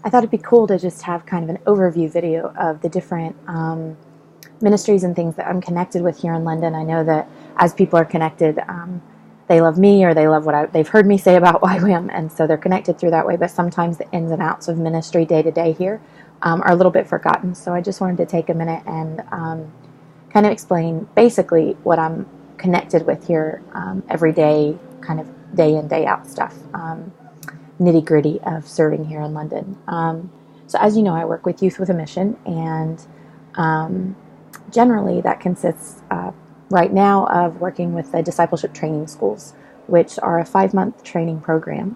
I thought it'd be cool to just have kind of an overview video of the different ministries and things that I'm connected with here in London. I know that as people are connected, they love me, or they love what they've heard me say about YWAM, and so they're connected through that way. But sometimes the ins and outs of ministry day to day here are a little bit forgotten. So I just wanted to take a minute and kind of explain basically what I'm connected with here every day, kind of day in, day out stuff, nitty gritty of serving here in London. So as you know, I work with Youth with a Mission, and generally that consists right now of working with the Discipleship training schools, which are a 5-month training program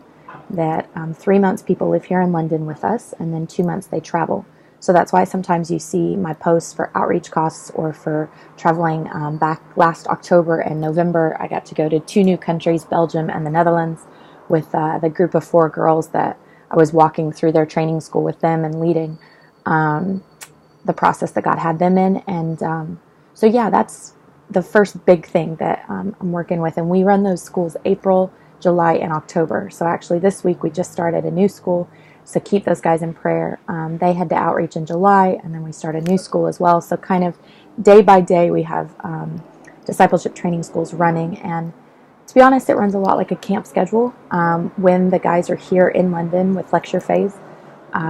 that 3 months people live here in London with us, and then 2 months they travel. So that's why sometimes you see my posts for outreach costs or for traveling. Back last October and November, I got to go to 2 new countries, Belgium and the Netherlands, with the group of 4 girls that I was walking through their training school with them and leading the process that God had them in. And so yeah, that's the first big thing that I'm working with. And we run those schools April, July, and October. So actually this week we just started a new school. So keep those guys in prayer. They head to outreach in July, and then we start a new school as well. So kind of day by day we have discipleship training schools running. And to be honest, it runs a lot like a camp schedule. When the guys are here in London with lecture phase,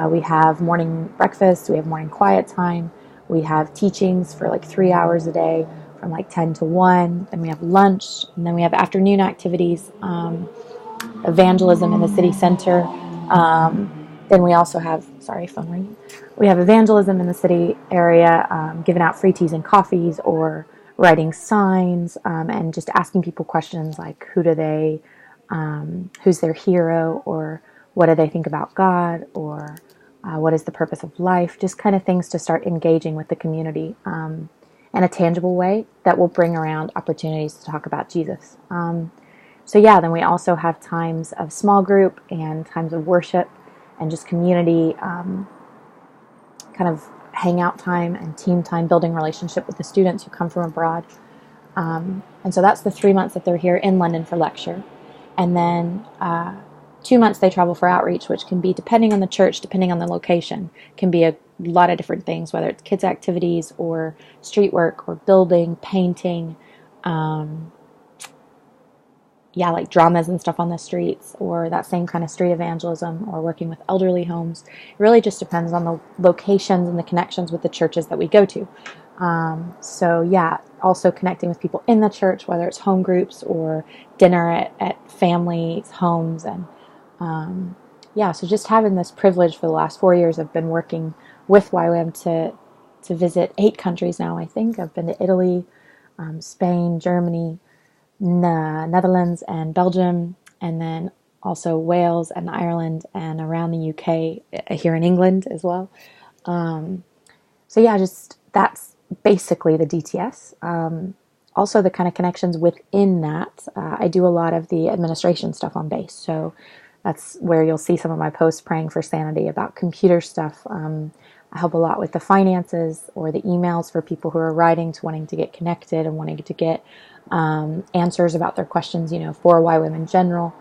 we have morning breakfast, we have morning quiet time, we have teachings for like 3 hours a day from like 10 to 1, then we have lunch, and then we have afternoon activities, evangelism in the city center. Then we also have, sorry, phone ringing. We have evangelism in the city area, giving out free teas and coffees, or writing signs, and just asking people questions like who's their hero, or what do they think about God, or what is the purpose of life, just kind of things to start engaging with the community in a tangible way that will bring around opportunities to talk about Jesus. So yeah, then we also have times of small group and times of worship and just community kind of hangout time and team time, building relationship with the students who come from abroad. And so that's the 3 months that they're here in London for lecture. And then 2 months they travel for outreach, which can be, depending on the church, depending on the location, can be a lot of different things, whether it's kids activities or street work or building, painting, like dramas and stuff on the streets, or that same kind of street evangelism, or working with elderly homes. It really just depends on the locations and the connections with the churches that we go to. So yeah, also connecting with people in the church, whether it's home groups or dinner at families' homes. And so just having this privilege for the last 4 years, I've been working with YWAM to visit 8 countries now, I think. I've been to Italy, Spain, Germany, Netherlands, and Belgium, and then also Wales and Ireland, and around the UK, here in England as well. So yeah, just that's basically the DTS. Also the kind of connections within that, I do a lot of the administration stuff on base. So that's where you'll see some of my posts praying for sanity about computer stuff. I help a lot with the finances, or the emails for people who are writing to wanting to get connected and wanting to get answers about their questions, for YWAM in general.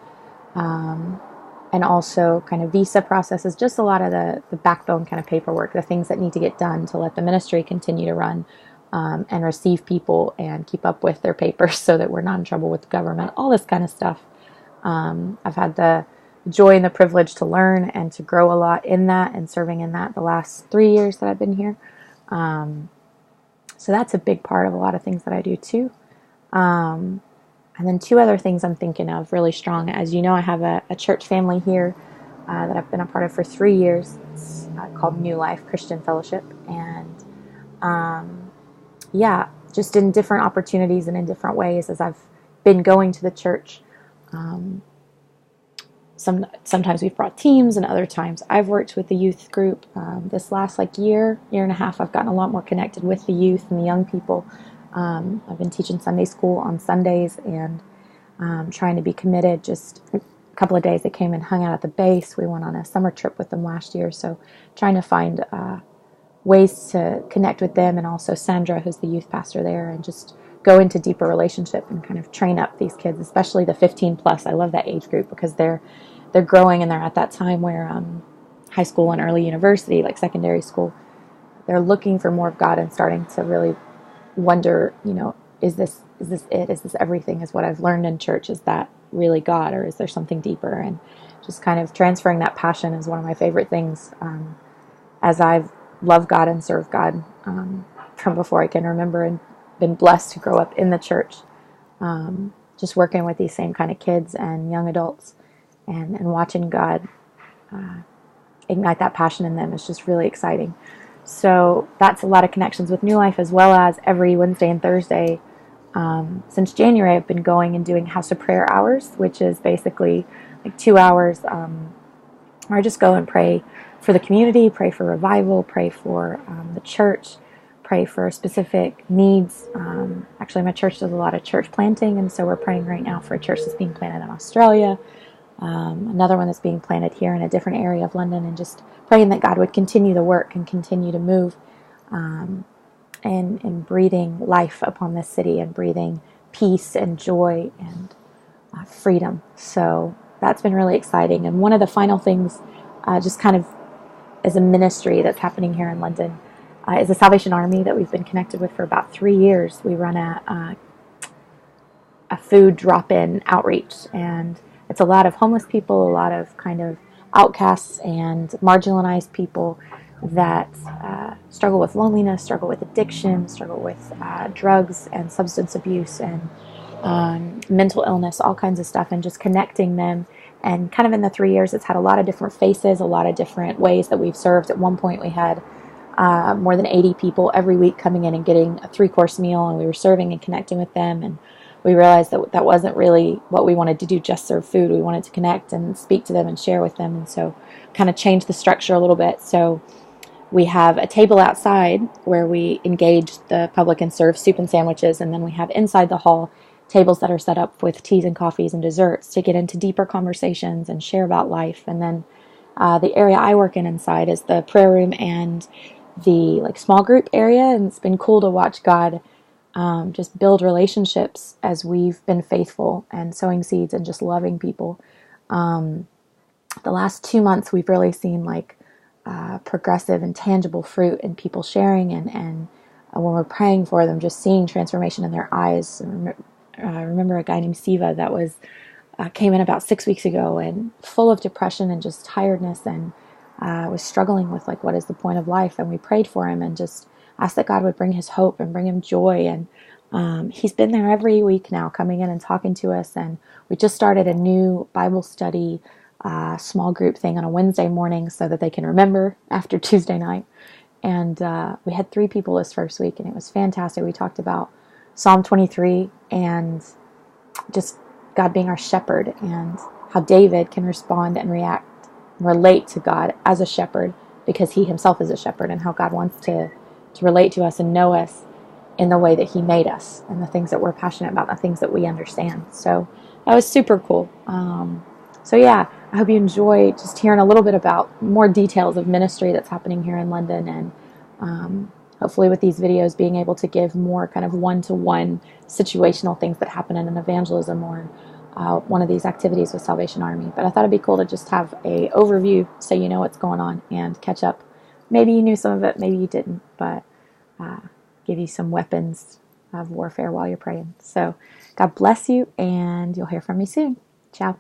And also kind of visa processes, just a lot of the backbone kind of paperwork, the things that need to get done to let the ministry continue to run, and receive people and keep up with their papers so that we're not in trouble with the government, all this kind of stuff. I've had the joy and the privilege to learn and to grow a lot in that and serving in that the last 3 years that I've been here. So that's a big part of a lot of things that I do too. And then 2 other things I'm thinking of really strong. As you know, I have a church family here that I've been a part of for 3 years. It's called New Life Christian Fellowship. And just in different opportunities and in different ways as I've been going to the church. Sometimes we've brought teams, and other times I've worked with the youth group. This last year and a half, I've gotten a lot more connected with the youth and the young people. I've been teaching Sunday school on Sundays, and trying to be committed. Just a couple of days they came and hung out at the base. We went on a summer trip with them last year, so trying to find ways to connect with them, and also Sandra, who's the youth pastor there, and just go into deeper relationship and kind of train up these kids, especially the 15 plus. I love that age group because they're growing, and they're at that time where high school and early university, like secondary school, they're looking for more of God and starting to really wonder, is this it? Is this everything? Is what I've learned in church, is that really God, or is there something deeper? And just kind of transferring that passion is one of my favorite things, as I've loved God and served God from before I can remember, and been blessed to grow up in the church, just working with these same kind of kids and young adults, and watching God ignite that passion in them is just really exciting. So that's a lot of connections with New Life, as well as every Wednesday and Thursday. Since January, I've been going and doing House of Prayer hours, which is basically like 2 hours where I just go and pray for the community, pray for revival, pray for the church, pray for specific needs. Actually, my church does a lot of church planting, and so we're praying right now for a church that's being planted in Australia, another one that's being planted here in a different area of London, and just praying that God would continue the work and continue to move, and breathing life upon this city, and breathing peace and joy and freedom. So that's been really exciting. And one of the final things, just kind of as a ministry that's happening here in London, is the Salvation Army that we've been connected with for about 3 years. We run a food drop-in outreach, and it's a lot of homeless people, a lot of kind of outcasts and marginalized people that struggle with loneliness, struggle with addiction, struggle with drugs and substance abuse and mental illness, all kinds of stuff, and just connecting them. And kind of in the 3 years, it's had a lot of different faces, a lot of different ways that we've served. At one point, we had more than 80 people every week coming in and getting a 3-course meal, and we were serving and connecting with them. And we realized that that wasn't really what we wanted to do, just serve food. We wanted to connect and speak to them and share with them. And so kind of changed the structure a little bit. So we have a table outside where we engage the public and serve soup and sandwiches. And then we have inside the hall tables that are set up with teas and coffees and desserts to get into deeper conversations and share about life. And then the area I work in inside is the prayer room and the small group area. And it's been cool to watch God just build relationships as we've been faithful and sowing seeds and just loving people. The last 2 months, we've really seen progressive and tangible fruit in people sharing, and when we're praying for them, just seeing transformation in their eyes. I remember a guy named Siva that came in about 6 weeks ago and full of depression and just tiredness, and was struggling with what is the point of life. And we prayed for him and just asked that God would bring his hope and bring him joy. And he's been there every week now, coming in and talking to us. And we just started a new Bible study small group thing on a Wednesday morning so that they can remember after Tuesday night. And we had 3 people this first week, and it was fantastic. We talked about Psalm 23 and just God being our shepherd, and how David can respond and react and relate to God as a shepherd because he himself is a shepherd, and how God wants to relate to us and know us in the way that he made us, and the things that we're passionate about, the things that we understand. So that was super cool. So yeah, I hope you enjoy just hearing a little bit about more details of ministry that's happening here in London, and hopefully with these videos being able to give more kind of one-to-one situational things that happen in an evangelism or one of these activities with Salvation Army. But I thought it'd be cool to just have a overview so you know what's going on and catch up. Maybe you knew some of it, maybe you didn't, but give you some weapons of warfare while you're praying. So God bless you, and you'll hear from me soon. Ciao.